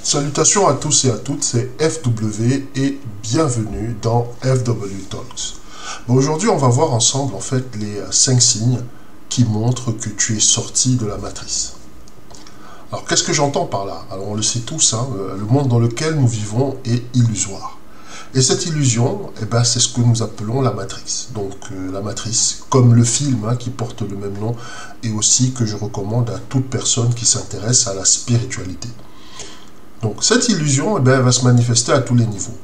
Salutations à tous et à toutes, c'est FW et bienvenue dans FW Talks. Bon, aujourd'hui, on va voir ensemble en fait les 5 signes qui montrent que tu es sorti de la matrice. Alors, qu'est-ce que j'entends par là? Alors, on le sait tous, le monde dans lequel nous vivons est illusoire. Et cette illusion, c'est ce que nous appelons la matrice. Donc, la matrice, comme le film qui porte le même nom, et aussi que je recommande à toute personne qui s'intéresse à la spiritualité. Donc, cette illusion, elle va se manifester à tous les niveaux.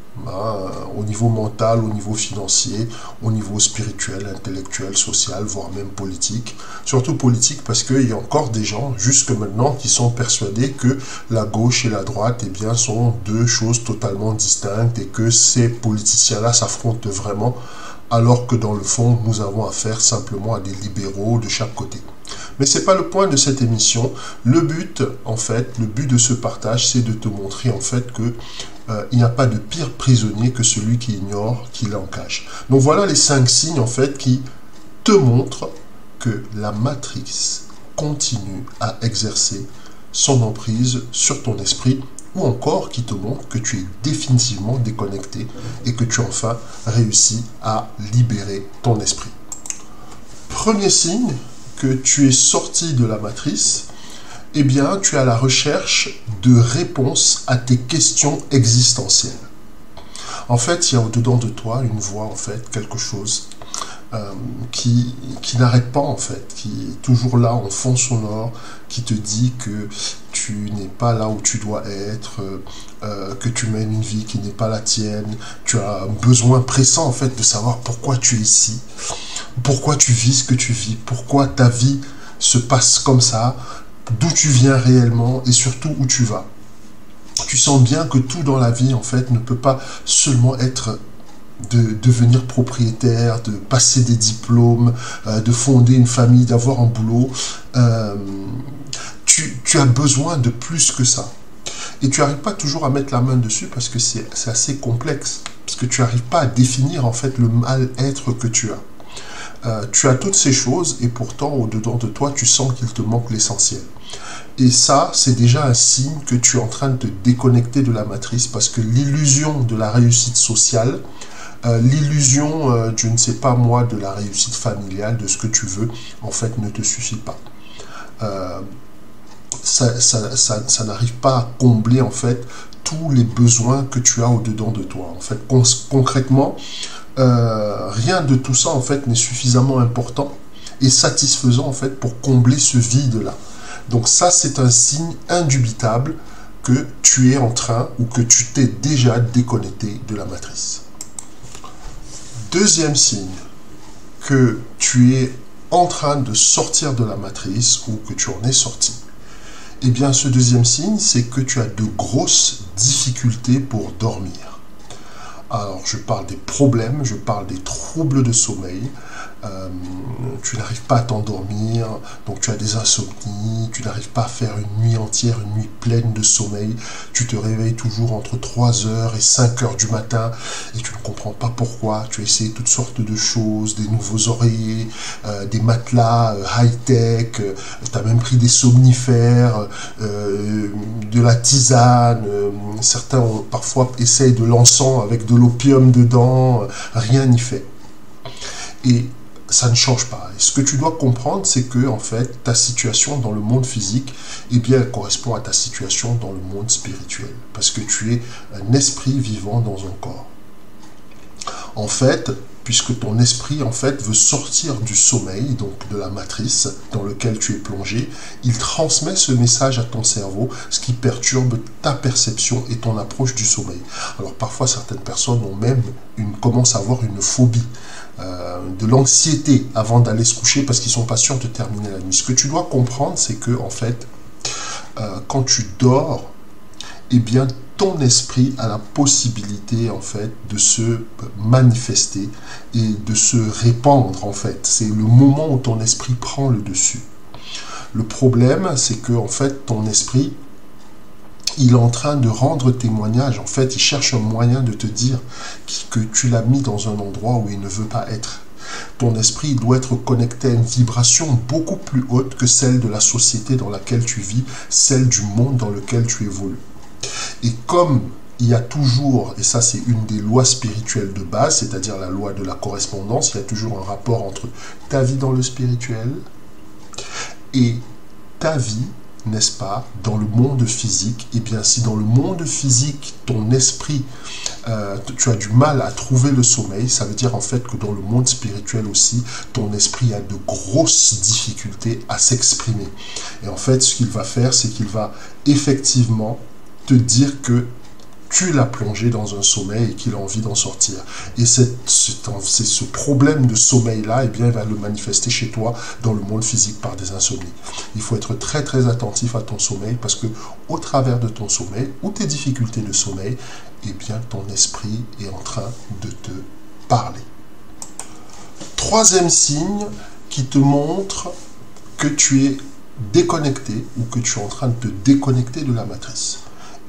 Au niveau mental, au niveau financier, au niveau spirituel, intellectuel, social, voire même politique. Surtout politique parce qu'il y a encore des gens, jusque maintenant, qui sont persuadés que la gauche et la droite sont deux choses totalement distinctes et que ces politiciens-là s'affrontent vraiment, alors que dans le fond, nous avons affaire simplement à des libéraux de chaque côté. Mais ce n'est pas le point de cette émission. Le but, le but de ce partage, c'est de te montrer en fait que il n'y a pas de pire prisonnier que celui qui ignore qu'il est en cage. Donc voilà les 5 signes en fait qui te montrent que la matrice continue à exercer son emprise sur ton esprit, ou encore qui te montre que tu es définitivement déconnecté et que tu as enfin réussi à libérer ton esprit. Premier signe que tu es sorti de la matrice, tu es à la recherche de réponses à tes questions existentielles. En fait, il y a au-dedans de toi une voix, quelque chose qui n'arrête pas, qui est toujours là en fond sonore, qui te dit que tu n'es pas là où tu dois être, que tu mènes une vie qui n'est pas la tienne. Tu as un besoin pressant, de savoir pourquoi tu es ici, pourquoi tu vis ce que tu vis, pourquoi ta vie se passe comme ça, d'où tu viens réellement et surtout où tu vas. Tu sens bien que tout dans la vie, ne peut pas seulement être de devenir propriétaire, de passer des diplômes, de fonder une famille, d'avoir un boulot. Tu as besoin de plus que ça. Et tu n'arrives pas toujours à mettre la main dessus parce que c'est assez complexe. Parce que tu n'arrives pas à définir le mal-être que tu as. Tu as toutes ces choses et pourtant au-dedans de toi, tu sens qu'il te manque l'essentiel. Et ça, c'est déjà un signe que tu es en train de te déconnecter de la matrice parce que l'illusion de la réussite sociale, l'illusion, je ne sais pas moi, de la réussite familiale, de ce que tu veux, ne te suffit pas. Ça n'arrive pas à combler, tous les besoins que tu as au-dedans de toi. Concrètement, rien de tout ça, n'est suffisamment important et satisfaisant, pour combler ce vide-là. Donc ça, c'est un signe indubitable que tu es en train ou que tu t'es déjà déconnecté de la matrice. Deuxième signe que tu es en train de sortir de la matrice ou que tu en es sorti. Ce deuxième signe, c'est que tu as de grosses difficultés pour dormir. Alors, je parle des problèmes, je parle des troubles de sommeil. Tu n'arrives pas à t'endormir, donc tu as des insomnies, tu n'arrives pas à faire une nuit entière, une nuit pleine de sommeil. Tu te réveilles toujours entre 3h et 5h du matin et tu ne comprends pas pourquoi. Tu as essayé toutes sortes de choses, des nouveaux oreillers, des matelas high-tech, tu as même pris des somnifères, de la tisane, certains parfois essayent de l'encens avec de l'opium dedans, rien n'y fait. Et ça ne change pas. Et ce que tu dois comprendre, c'est que ta situation dans le monde physique, elle correspond à ta situation dans le monde spirituel. Parce que tu es un esprit vivant dans un corps. Puisque ton esprit, veut sortir du sommeil, donc de la matrice dans lequel tu es plongé, il transmet ce message à ton cerveau, ce qui perturbe ta perception et ton approche du sommeil. Alors parfois, certaines personnes ont même commencent à avoir une phobie, de l'anxiété avant d'aller se coucher parce qu'ils sont pas sûrs de terminer la nuit. Ce que tu dois comprendre, c'est que, quand tu dors, ton esprit a la possibilité de se manifester et de se répandre C'est le moment où ton esprit prend le dessus. Le problème, c'est que ton esprit, il est en train de rendre témoignage. Il cherche un moyen de te dire que tu l'as mis dans un endroit où il ne veut pas être. Ton esprit doit être connecté à une vibration beaucoup plus haute que celle de la société dans laquelle tu vis, celle du monde dans lequel tu évolues. Et comme il y a toujours, et ça c'est une des lois spirituelles de base, c'est-à-dire la loi de la correspondance, il y a toujours un rapport entre ta vie dans le spirituel et ta vie, n'est-ce pas, dans le monde physique. Et bien si dans le monde physique, ton esprit, tu as du mal à trouver le sommeil, ça veut dire en fait que dans le monde spirituel aussi, ton esprit a de grosses difficultés à s'exprimer. Et en fait, ce qu'il va faire, c'est qu'il va effectivement te dire que tu l'as plongé dans un sommeil et qu'il a envie d'en sortir. Et c'est ce problème de sommeil-là, eh bien, il va le manifester chez toi dans le monde physique par des insomnies. Il faut être très très attentif à ton sommeil parce que au travers de ton sommeil ou tes difficultés de sommeil, eh bien, ton esprit est en train de te parler. Troisième signe qui te montre que tu es déconnecté ou que tu es en train de te déconnecter de la matrice.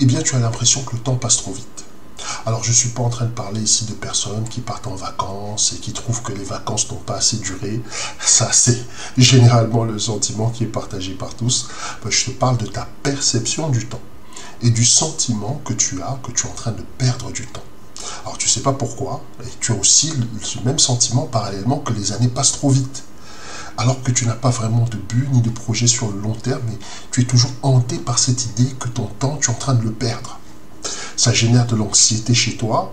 Eh bien, tu as l'impression que le temps passe trop vite. Alors, je ne suis pas en train de parler ici de personnes qui partent en vacances et qui trouvent que les vacances n'ont pas assez duré. Ça, c'est généralement le sentiment qui est partagé par tous. Je te parle de ta perception du temps et du sentiment que tu es en train de perdre du temps. Alors, tu ne sais pas pourquoi, et tu as aussi ce même sentiment parallèlement que les années passent trop vite. Alors que tu n'as pas vraiment de but ni de projet sur le long terme, mais tu es toujours hanté par cette idée que ton temps, tu es en train de le perdre. Ça génère de l'anxiété chez toi,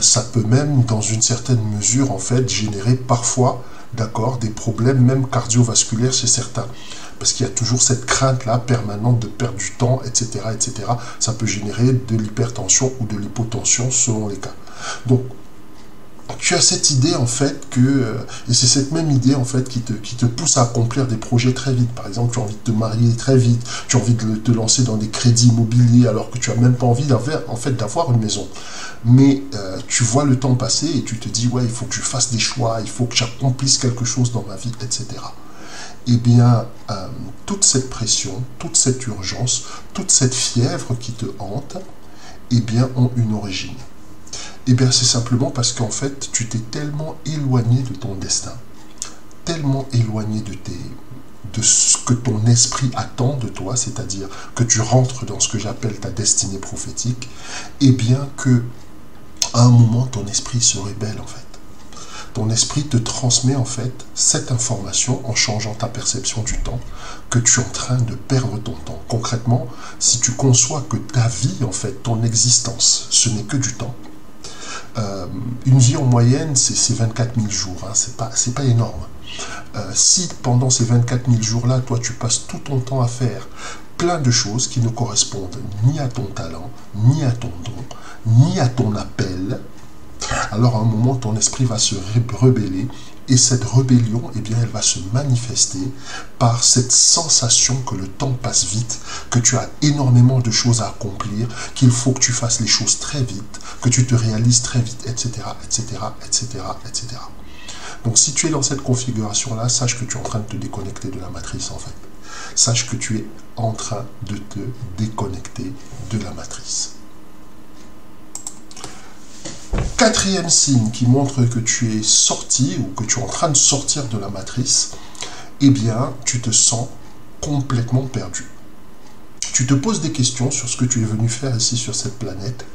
ça peut même, dans une certaine mesure, en fait, générer parfois, d'accord, des problèmes même cardiovasculaires chez certains. Parce qu'il y a toujours cette crainte-là permanente de perdre du temps, etc., etc. Ça peut générer de l'hypertension ou de l'hypotension selon les cas. Donc, tu as cette idée en fait que, et c'est cette même idée en fait qui te pousse à accomplir des projets très vite. Par exemple, tu as envie de te marier très vite, tu as envie de te lancer dans des crédits immobiliers alors que tu n'as même pas envie d'avoir une maison. Mais tu vois le temps passer et tu te dis, ouais, il faut que je fasse des choix, il faut que j'accomplisse quelque chose dans ma vie, etc. Eh bien, toute cette pression, toute cette urgence, toute cette fièvre qui te hante, eh bien, ont une origine. Eh bien, c'est simplement parce qu'en fait, tu t'es tellement éloigné de ton destin, tellement éloigné de ce que ton esprit attend de toi, c'est-à-dire que tu rentres dans ce que j'appelle ta destinée prophétique, eh bien que à un moment, ton esprit se rébelle en fait. Ton esprit te transmet en fait cette information en changeant ta perception du temps, que tu es en train de perdre ton temps. Concrètement, si tu conçois que ta vie, en fait, ton existence, ce n'est que du temps, une vie en moyenne, c'est 24 000 jours, hein, c'est pas énorme. Si pendant ces 24 000 jours-là, toi, tu passes tout ton temps à faire plein de choses qui ne correspondent ni à ton talent, ni à ton don, ni à ton appel, alors à un moment, ton esprit va se rebeller et cette rébellion, eh bien, elle va se manifester par cette sensation que le temps passe vite, que tu as énormément de choses à accomplir, qu'il faut que tu fasses les choses très vite, que tu te réalises très vite, etc., etc., etc., etc. Donc, si tu es dans cette configuration-là, sache que tu es en train de te déconnecter de la matrice, en fait. Sache que tu es en train de te déconnecter de la matrice. Quatrième signe qui montre que tu es sorti ou que tu es en train de sortir de la matrice, eh bien, tu te sens complètement perdu. Tu te poses des questions sur ce que tu es venu faire ici sur cette planète.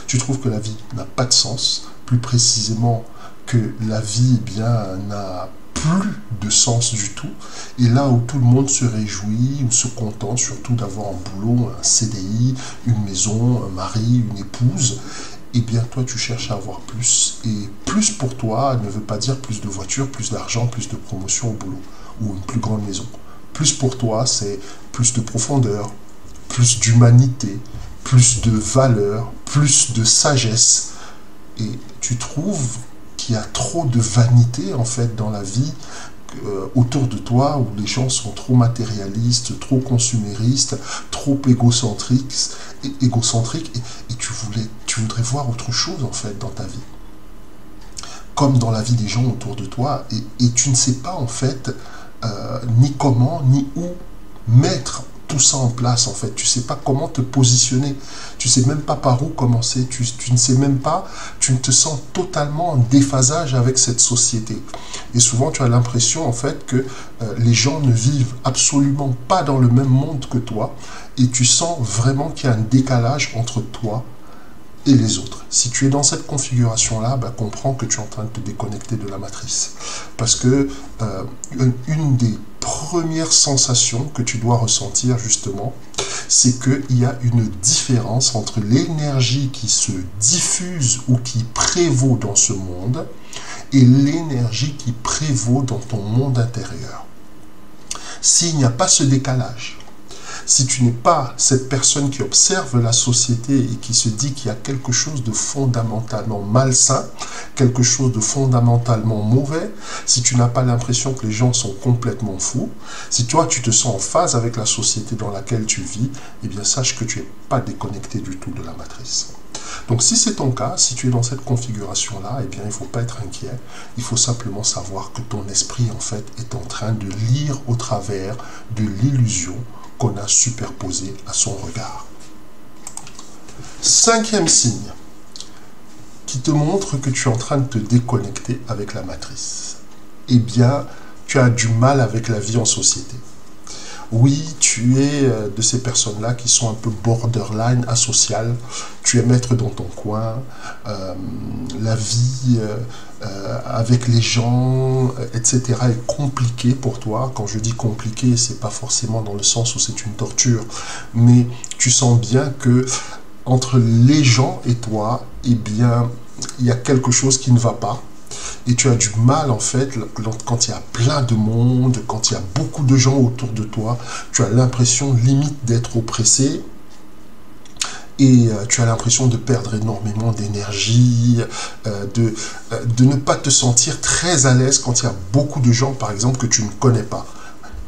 Tu trouves que la vie n'a pas de sens, plus précisément que la vie, eh bien, n'a plus de sens du tout. Et là où tout le monde se réjouit ou se contente surtout d'avoir un boulot, un CDI, une maison, un mari, une épouse, eh bien, toi, tu cherches à avoir plus. Et plus pour toi ne veut pas dire plus de voitures, plus d'argent, plus de promotion au boulot ou une plus grande maison. Plus pour toi, c'est plus de profondeur, plus d'humanité, plus de valeur, plus de sagesse. Et tu trouves qu'il y a trop de vanité, en fait, dans la vie autour de toi, où les gens sont trop matérialistes, trop consuméristes, trop égocentriques, et tu voudrais voir autre chose, en fait, dans ta vie. Comme dans la vie des gens autour de toi, et tu ne sais pas, en fait, ni comment, ni où mettre tout ça en place en fait. Tu sais pas comment te positionner. Tu sais même pas par où commencer. Tu ne sais même pas, tu ne te sens totalement en déphasage avec cette société. Et souvent tu as l'impression en fait que les gens ne vivent absolument pas dans le même monde que toi. Et tu sens vraiment qu'il y a un décalage entre toi et les autres. Si tu es dans cette configuration-là, comprends que tu es en train de te déconnecter de la matrice. Parce que une des premières sensations que tu dois ressentir justement, c'est qu'il y a une différence entre l'énergie qui se diffuse ou qui prévaut dans ce monde et l'énergie qui prévaut dans ton monde intérieur. S'il n'y a pas ce décalage, si tu n'es pas cette personne qui observe la société et qui se dit qu'il y a quelque chose de fondamentalement malsain, quelque chose de fondamentalement mauvais, si tu n'as pas l'impression que les gens sont complètement fous, si toi tu te sens en phase avec la société dans laquelle tu vis, eh bien sache que tu n'es pas déconnecté du tout de la matrice. Donc si c'est ton cas, si tu es dans cette configuration-là, eh bien il ne faut pas être inquiet. Il faut simplement savoir que ton esprit en fait est en train de lire au travers de l'illusion qu'on a superposé à son regard. Cinquième signe qui te montre que tu es en train de te déconnecter avec la matrice. Eh bien, tu as du mal avec la vie en société. Oui, tu es de ces personnes-là qui sont un peu borderline asociales. Tu aimes être dans ton coin. La vie avec les gens, etc. est compliquée pour toi. Quand je dis compliqué, c'est pas forcément dans le sens où c'est une torture, mais tu sens bien que entre les gens et toi, eh bien, il y a quelque chose qui ne va pas. Et tu as du mal en fait, quand il y a plein de monde, quand il y a beaucoup de gens autour de toi, tu as l'impression limite d'être oppressé. Et tu as l'impression de perdre énormément d'énergie, de ne pas te sentir très à l'aise quand il y a beaucoup de gens, par exemple, que tu ne connais pas.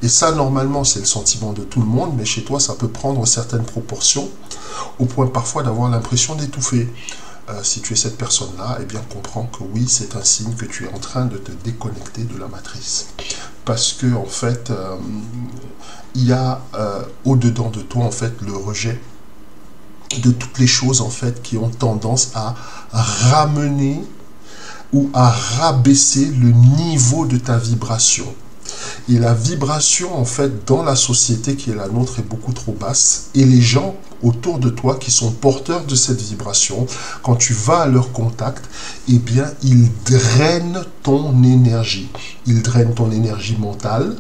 Et ça, normalement, c'est le sentiment de tout le monde, mais chez toi, ça peut prendre certaines proportions, au point parfois d'avoir l'impression d'étouffer. Si tu es cette personne-là, eh bien, comprends que oui, c'est un signe que tu es en train de te déconnecter de la matrice. Parce que, en fait, il y a au-dedans de toi, en fait, le rejet de toutes les choses en fait qui ont tendance à ramener ou à rabaisser le niveau de ta vibration. Et la vibration en fait dans la société qui est la nôtre est beaucoup trop basse. Et les gens autour de toi qui sont porteurs de cette vibration, quand tu vas à leur contact, eh bien ils drainent ton énergie. Ils drainent ton énergie mentale,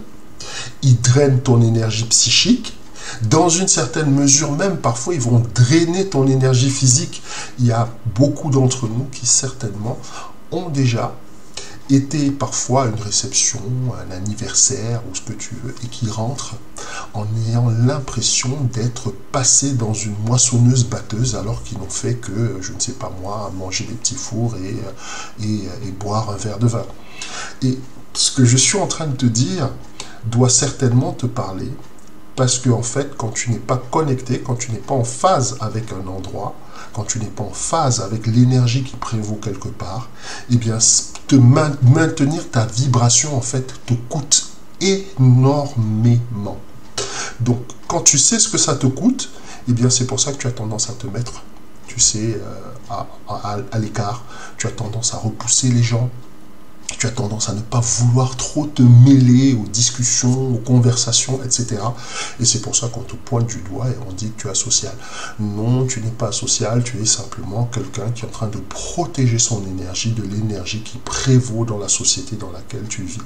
ils drainent ton énergie psychique. Dans une certaine mesure même, parfois, ils vont drainer ton énergie physique. Il y a beaucoup d'entre nous qui, certainement, ont déjà été parfois à une réception, un anniversaire ou ce que tu veux, et qui rentrent en ayant l'impression d'être passés dans une moissonneuse batteuse alors qu'ils n'ont fait que, je ne sais pas moi, manger des petits fours et boire un verre de vin. Et ce que je suis en train de te dire doit certainement te parler. Parce que en fait, quand tu n'es pas connecté, quand tu n'es pas en phase avec un endroit, quand tu n'es pas en phase avec l'énergie qui prévaut quelque part, eh bien, maintenir ta vibration, en fait, te coûte énormément. Donc, quand tu sais ce que ça te coûte, eh bien, c'est pour ça que tu as tendance à te mettre, tu sais, à l'écart. Tu as tendance à repousser les gens. Tu as tendance à ne pas vouloir trop te mêler aux discussions, aux conversations, etc. Et c'est pour ça qu'on te pointe du doigt et on dit que tu es asocial. Non, tu n'es pas asocial, tu es simplement quelqu'un qui est en train de protéger son énergie de l'énergie qui prévaut dans la société dans laquelle tu vis.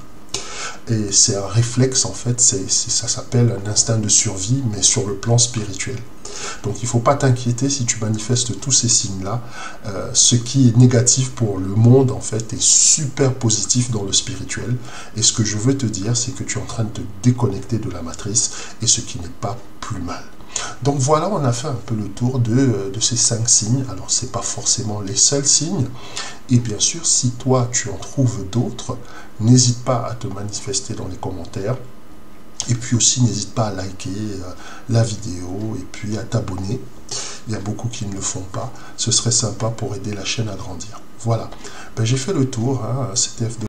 Et c'est un réflexe, en fait, ça s'appelle un instinct de survie, mais sur le plan spirituel. Donc il ne faut pas t'inquiéter si tu manifestes tous ces signes-là. Ce qui est négatif pour le monde, en fait, est super positif dans le spirituel. Et ce que je veux te dire, c'est que tu es en train de te déconnecter de la matrice, et ce qui n'est pas plus mal. Donc voilà, on a fait un peu le tour de ces 5 signes. Alors, ce n'est pas forcément les seuls signes. Et bien sûr, si toi, tu en trouves d'autres, n'hésite pas à te manifester dans les commentaires. Et puis aussi, n'hésite pas à liker la vidéo et puis à t'abonner. Il y a beaucoup qui ne le font pas. Ce serait sympa pour aider la chaîne à grandir. Voilà. Ben, j'ai fait le tour. Hein. C'était F2.